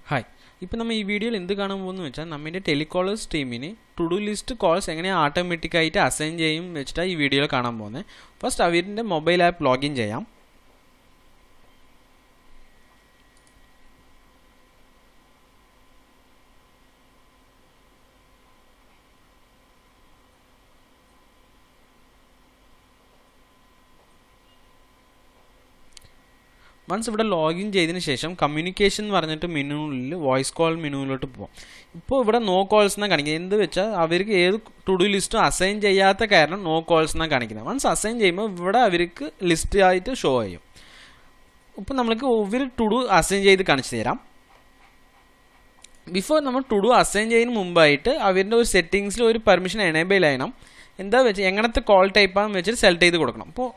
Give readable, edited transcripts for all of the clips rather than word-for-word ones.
Hi, ഇപ്പോൾ നമ്മൾ ഈ വീഡിയോയിൽ എന്ത് കാണാൻ പോകുന്നു വെച്ചാൽ നമ്മുടെ ടെലികോളേഴ്സ് ടീമിന് ടു ഡു ലിസ്റ്റ് കോൾസ് എങ്ങനെ ഓട്ടോമാറ്റിക്കായിട്ട് അസൈൻ ചെയ്യും വെച്ചിട്ടാണ് ഈ വീഡിയോയിൽ കാണാൻ പോകുന്നത്. ഫസ്റ്റ് അവരുടെ മൊബൈൽ ആപ്പ് ലോഗിൻ ചെയ്യാം. വൺസ് ഇവിടെ ലോഗിൻ ചെയ്തതിന് ശേഷം കമ്മ്യൂണിക്കേഷൻ എന്ന് പറഞ്ഞിട്ട് മെനുവിൽ വോയിസ് കോൾ മെനുവിലോട്ട് പോകാം. ഇപ്പോൾ ഇവിടെ നോ കോൾസ് എന്നാണ് കാണിക്കുന്നത്. എന്ത് വെച്ചാൽ അവർക്ക് ഏത് ടു ഡു ലിസ്റ്റും അസൈൻ ചെയ്യാത്ത കാരണം നോ കോൾസ് എന്നാണ് കാണിക്കുന്നത്. വൺസ് അസൈൻ ചെയ്യുമ്പോൾ ഇവിടെ അവർക്ക് ലിസ്റ്റ് ആയിട്ട് ഷോ ചെയ്യും. ഇപ്പോൾ നമ്മൾക്ക് ഒരു ടു ഡു അസൈൻ ചെയ്ത് കാണിച്ചു തരാം. ബിഫോർ നമ്മൾ ടു ഡു അസൈൻ ചെയ്യുന്നതിന് മുമ്പായിട്ട് അവരുടെ ഒരു സെറ്റിങ്സിൽ ഒരു പെർമിഷൻ എനേബിൾ ചെയ്യണം. എന്താ വെച്ചാൽ എങ്ങനത്തെ കോൾ ടൈപ്പാണെന്ന് വെച്ചിട്ട് സെലക്ട് ചെയ്ത് കൊടുക്കണം. അപ്പോൾ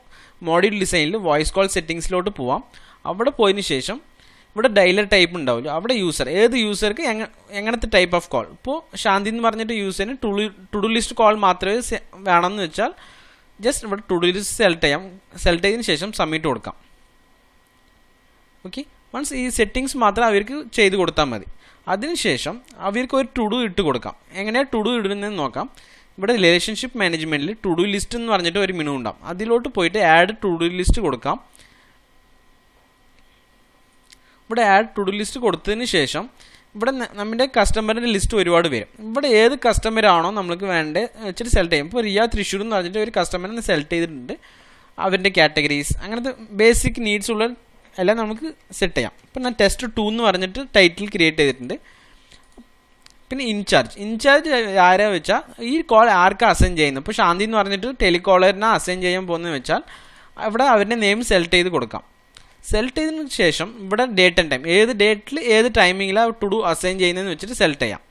മോഡ്യൂൾ ഡിസൈനിൽ വോയിസ് കോൾ സെറ്റിങ്സിലോട്ട് പോവാം. അവിടെ പോയതിന് ശേഷം ഇവിടെ ഡയലർ ടൈപ്പ് ഉണ്ടാവില്ല. അവിടെ യൂസർ ഏത് യൂസർക്ക് എങ്ങനത്തെ ടൈപ്പ് ഓഫ് കോൾ, ഇപ്പോൾ ശാന്തി എന്ന് പറഞ്ഞിട്ട് യൂസറിന് ടു ഡു ലിസ്റ്റ് കോൾ മാത്രമേ വേണമെന്ന് വെച്ചാൽ ജസ്റ്റ് ഇവിടെ ടു ഡു ലിസ്റ്റ് സെലക്ട് ചെയ്യാം. സെലക്ട് ചെയ്തതിന് ശേഷം സബ്മിറ്റ് കൊടുക്കാം. ഓക്കെ, വൺസ് ഈ സെറ്റിങ്സ് മാത്രം അവർക്ക് ചെയ്ത് കൊടുത്താൽ മതി. അതിനുശേഷം അവർക്ക് ഒരു ടു ഡു ഇട്ട് കൊടുക്കാം. എങ്ങനെയാണ് ടു ഡു ഇടുന്നതെന്ന് നോക്കാം. ഇവിടെ റിലേഷൻഷിപ്പ് മാനേജ്മെൻറ്റിൽ ടു ഡു ലിസ്റ്റ് എന്ന് പറഞ്ഞിട്ട് ഒരു മെനു ഉണ്ടാവും. അതിലോട്ട് പോയിട്ട് ആഡ് ടു ഡു ലിസ്റ്റ് കൊടുക്കാം. ഇവിടെ ആഡ് ടു ഡു ലിസ്റ്റ് കൊടുത്തതിന് ശേഷം ഇവിടെ നമ്മുടെ കസ്റ്റമറിൻ്റെ ലിസ്റ്റ് ഒരുപാട് വരും. ഇവിടെ ഏത് കസ്റ്റമറാണോ നമ്മൾക്ക് വേണ്ടത് വെച്ചിട്ട് സെലക്ട് ചെയ്യും. ഇപ്പോൾ റിയ തൃശ്ശൂർ എന്ന് പറഞ്ഞിട്ട് ഒരു കസ്റ്റമറിനെ സെലക്ട് ചെയ്തിട്ടുണ്ട്. അവരുടെ കാറ്റഗറീസ് അങ്ങനത്തെ ബേസിക് നീഡ്സ് ഉള്ള എല്ലാം നമുക്ക് സെറ്റ് ചെയ്യാം. ഇപ്പം ഞാൻ ടെസ്റ്റ് 2 എന്ന് പറഞ്ഞിട്ട് ടൈറ്റിൽ ക്രിയേറ്റ് ചെയ്തിട്ടുണ്ട്. പിന്നെ ഇൻചാർജ് ആരാ വെച്ചാൽ ഈ കോൾ ആർക്കാണ് അസൈൻ ചെയ്യുന്നത്. ഇപ്പോൾ ശാന്തി എന്ന് പറഞ്ഞിട്ട് ടെലികോളറിനെ അസൈൻ ചെയ്യാൻ പോകുന്നത് വെച്ചാൽ ഇവിടെ അവരുടെ നെയിം സെലക്ട് ചെയ്ത് കൊടുക്കാം. സെലക്ട് ചെയ്തതിന് ശേഷം ഇവിടെ ഡേറ്റ് ആൻഡ് ടൈം, ഏത് ഡേറ്റിൽ ഏത് ടൈമിങ്ങിലാണ് ടു ഡു അസൈൻ ചെയ്യുന്നതെന്ന് വെച്ചിട്ട് സെലക്ട് ചെയ്യാം.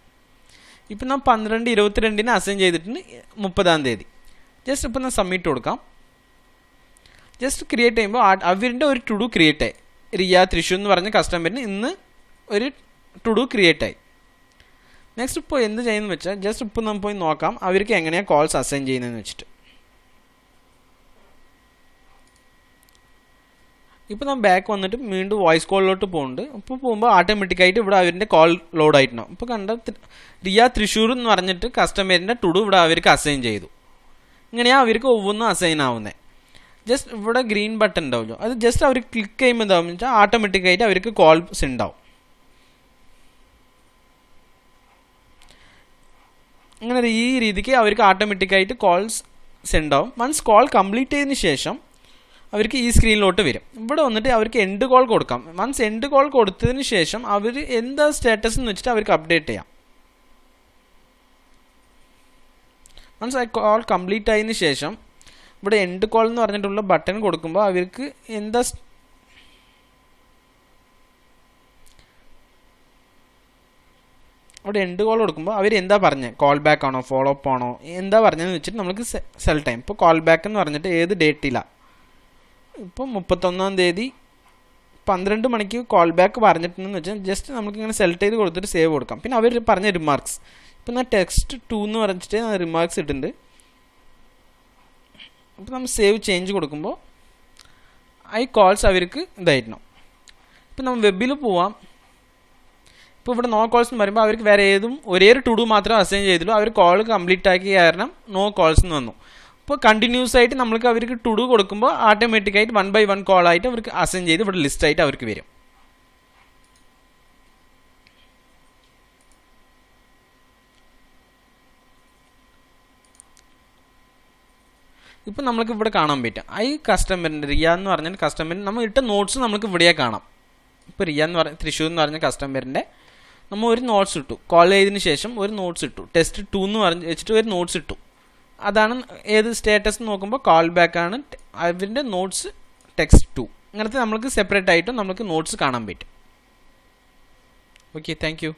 ഇപ്പം ഞാൻ 12/22 അസൈൻ ചെയ്തിട്ടുണ്ട് 30-ാം തീയതി. ജസ്റ്റ് ഇപ്പം ഞാൻ സബ്മിറ്റ് കൊടുക്കാം. ജസ്റ്റ് ക്രിയേറ്റ് ചെയ്യുമ്പോൾ അവരുടെ ഒരു ടു ഡു ക്രിയേറ്റ് ആയി. റിയ തൃശ്ശൂർ എന്ന് പറഞ്ഞ കസ്റ്റമറിന് ഇന്ന് ഒരു ടു ഡു ക്രിയേറ്റ് ആയി. നെക്സ്റ്റ് ഇപ്പോൾ എന്ത് ചെയ്യുന്നത് വെച്ചാൽ ജസ്റ്റ് ഇപ്പോൾ നമുക്ക് പോയി നോക്കാം അവർക്ക് എങ്ങനെയാണ് കോൾസ് അസൈൻ ചെയ്യുന്നതെന്ന് വെച്ചിട്ട്. ഇപ്പോൾ നമ്മൾ ബാക്ക് വന്നിട്ട് വീണ്ടും വോയിസ് കോളിലോട്ട് പോകുന്നുണ്ട്. ഇപ്പോൾ പോകുമ്പോൾ ഓട്ടോമാറ്റിക്കായിട്ട് ഇവിടെ അവരുടെ കോൾ ലോഡ് ആയിട്ടുണ്ടാവും. ഇപ്പോൾ കണ്ട റിയ തൃശ്ശൂർ എന്ന് പറഞ്ഞിട്ട് കസ്റ്റമറിൻ്റെ ടു ഡു ഇവിടെ അവർക്ക് അസൈൻ ചെയ്തു. ഇങ്ങനെയാണ് അവർക്ക് ഒവ്വൊന്നും അസൈൻ ആവുന്നത്. ജസ്റ്റ് ഇവിടെ ഗ്രീൻ ബട്ടൺ ഉണ്ടാവുമല്ലോ, അത് ജസ്റ്റ് അവർ ക്ലിക്ക് ചെയ്യുമ്പോൾ എന്താവുമെന്ന് വെച്ചാൽ ഓട്ടോമാറ്റിക്കായിട്ട് അവർക്ക് കോൾസ് ഉണ്ടാവും. അങ്ങനെ ഈ രീതിക്ക് അവർക്ക് ഓട്ടോമാറ്റിക്കായിട്ട് കോൾസ് ഉണ്ടാവും. വൺസ് കോൾ കംപ്ലീറ്റ് ചെയ്തതിന് ശേഷം അവർക്ക് ഈ സ്ക്രീനിലോട്ട് വരും. ഇവിടെ വന്നിട്ട് അവർക്ക് എൻഡ് കോൾ കൊടുക്കാം. വൺസ് എൻഡ് കോൾ കൊടുത്തതിന് ശേഷം അവർ എന്താ സ്റ്റാറ്റസ് എന്ന് വെച്ചിട്ട് അവർക്ക് അപ്ഡേറ്റ് ചെയ്യാം. വൺസ് ആ കോൾ കംപ്ലീറ്റ് ആയതിനു ശേഷം ഇവിടെ എൻഡ് കോൾ എന്ന് പറഞ്ഞിട്ടുള്ള ബട്ടൺ കൊടുക്കുമ്പോൾ അവർക്ക് എന്താ അവിടെ എൻഡ് കോൾ കൊടുക്കുമ്പോൾ അവർ എന്താ പറഞ്ഞത്, കോൾ ബാക്ക് ആണോ ഫോളോ അപ്പ് ആണോ എന്താ പറഞ്ഞതെന്ന് വെച്ചിട്ട് നമുക്ക് സെലക്ട് ചെയ്യാം. ഇപ്പോൾ കോൾ ബാക്ക് എന്ന് പറഞ്ഞിട്ട് ഏത് ഡേറ്റിലാണ്, ഇപ്പോൾ 31-ാം തീയതി 12 മണിക്ക് കോൾ ബാക്ക് പറഞ്ഞിട്ടുണ്ടെന്ന് വെച്ചാൽ ജസ്റ്റ് നമുക്കിങ്ങനെ സെലക്ട് ചെയ്ത് കൊടുത്തിട്ട് സേവ് കൊടുക്കാം. പിന്നെ അവർ പറഞ്ഞ റിമാർക്സ്, ഇപ്പം ഞാൻ ടെക്സ്റ്റ് 2 എന്ന് പറഞ്ഞിട്ട് റിമാർക്സ് ഇട്ടിട്ടുണ്ട്. അപ്പോൾ നമ്മൾ സേവ് ചേഞ്ച് കൊടുക്കുമ്പോൾ ഈ കോൾസ് അവർക്ക് ഇതായിരുന്നു. ഇപ്പം നമ്മൾ വെബിൽ പോവാം. ഇപ്പോൾ ഇവിടെ നോ കോൾസ് എന്ന് പറയുമ്പോൾ അവർക്ക് വേറെ ഏതും ഒരേ ഒരു ടു ഡു മാത്രമേ അസൈൻ ചെയ്തുള്ളൂ. അവർ കോൾ കംപ്ലീറ്റ് ആക്കിയ കാരണം നോ കോൾസ് എന്ന് വന്നു. ഇപ്പോൾ കണ്ടിന്യൂസ് ആയിട്ട് നമ്മൾക്ക് അവർക്ക് ടു ഡു കൊടുക്കുമ്പോൾ ഓട്ടോമാറ്റിക്കായിട്ട് 1 by 1 കോളായിട്ട് അവർക്ക് അസൈൻ ചെയ്ത് ഇവിടെ ലിസ്റ്റായിട്ട് അവർക്ക് വരും. ഇപ്പോൾ നമ്മൾക്ക് ഇവിടെ കാണാൻ പറ്റും ഈ കസ്റ്റമറിൻ്റെ റിയ എന്ന് പറഞ്ഞ കസ്റ്റമറിന് നമ്മൾ ഇട്ട നോട്ട്സ് നമുക്ക് ഇവിടെ കാണാം. ഇപ്പോൾ റിയ എന്ന് പറഞ്ഞ തൃശ്ശൂർ എന്ന് പറഞ്ഞ കസ്റ്റമറിൻ്റെ നമ്മൾ ഒരു നോട്ട്സ് ഇട്ടു. കോൾ ചെയ്തതിന് ശേഷം ഒരു നോട്ട്സ് ഇട്ടു. ടെസ്റ്റ് 2 എന്ന് പറഞ്ഞ് വെച്ചിട്ട് ഒരു നോട്ട്സ് ഇട്ടു. അതാണ് ഏത് സ്റ്റാറ്റസ് നോക്കുമ്പോൾ കോൾ ബാക്ക് ആണ്. അവരുടെ നോട്ട്സ് ടെക്സ്റ്റ് 2. അങ്ങനത്തെ നമുക്ക് സെപ്പറേറ്റ് ആയിട്ടും നമുക്ക് നോട്ട്സ് കാണാൻ പറ്റും. Okay, thank you.